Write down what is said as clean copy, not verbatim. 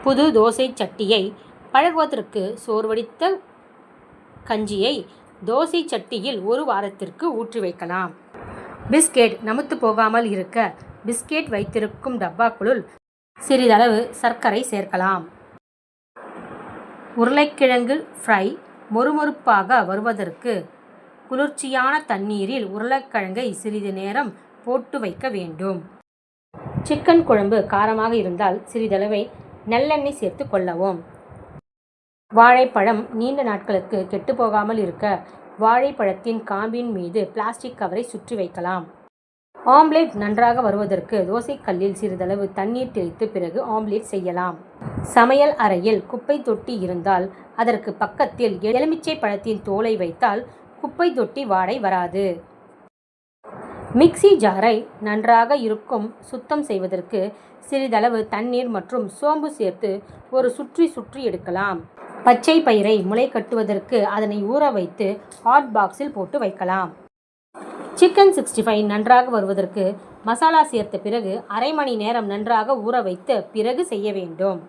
புது தோசை சட்டியை பழகுவதற்கு சோர்வடித்த கஞ்சியை தோசை சட்டியில் 1 வாரத்திற்கு ஊற்றி வைக்கலாம். பிஸ்கெட் நமுத்து போகாமல் இருக்க பிஸ்கெட் வைத்திருக்கும் டப்பாக்களுள் சிறிதளவு சர்க்கரை சேர்க்கலாம். உருளைக்கிழங்கு ஃப்ரை மொறுமொறுப்பாக வருவதற்கு குளிர்ச்சியான தண்ணீரில் உருளைக்கிழங்கை சிறிது நேரம் போட்டு வைக்க வேண்டும். சிக்கன் குழம்பு காரமாக இருந்தால் சிறிதளவை நல்லெண்ணெய் சேர்த்து கொள்ளவும். வாழைப்பழம் நீண்ட நாட்களுக்கு கெட்டுப்போகாமல் இருக்க வாழைப்பழத்தின் காம்பின் மீது பிளாஸ்டிக் கவரை சுற்றி வைக்கலாம். ஆம்லேட் நன்றாக வருவதற்கு தோசைக்கல்லில் சிறிதளவு தண்ணீர் தெளித்து பிறகு ஆம்லேட் செய்யலாம். சமையல் அறையில் குப்பை தொட்டி இருந்தால் அதற்கு பக்கத்தில் எலுமிச்சை பழத்தின் தோலை வைத்தால் குப்பை தொட்டி வாடை வராது. மிக்ஸி ஜாரை நன்றாக இருக்கும் சுத்தம் செய்வதற்கு சிறிதளவு தண்ணீர் மற்றும் சோம்பு சேர்த்து ஒரு சுற்றி எடுக்கலாம். பச்சை பயிரை முளை கட்டுவதற்கு அதனை ஊற வைத்து ஹாட் பாக்ஸில் போட்டு வைக்கலாம். சிக்கன் 65 நன்றாக வருவதற்கு மசாலா சேர்த்த பிறகு 1/2 மணி நேரம் நன்றாக ஊற வைத்து பிறகு செய்ய வேண்டும்.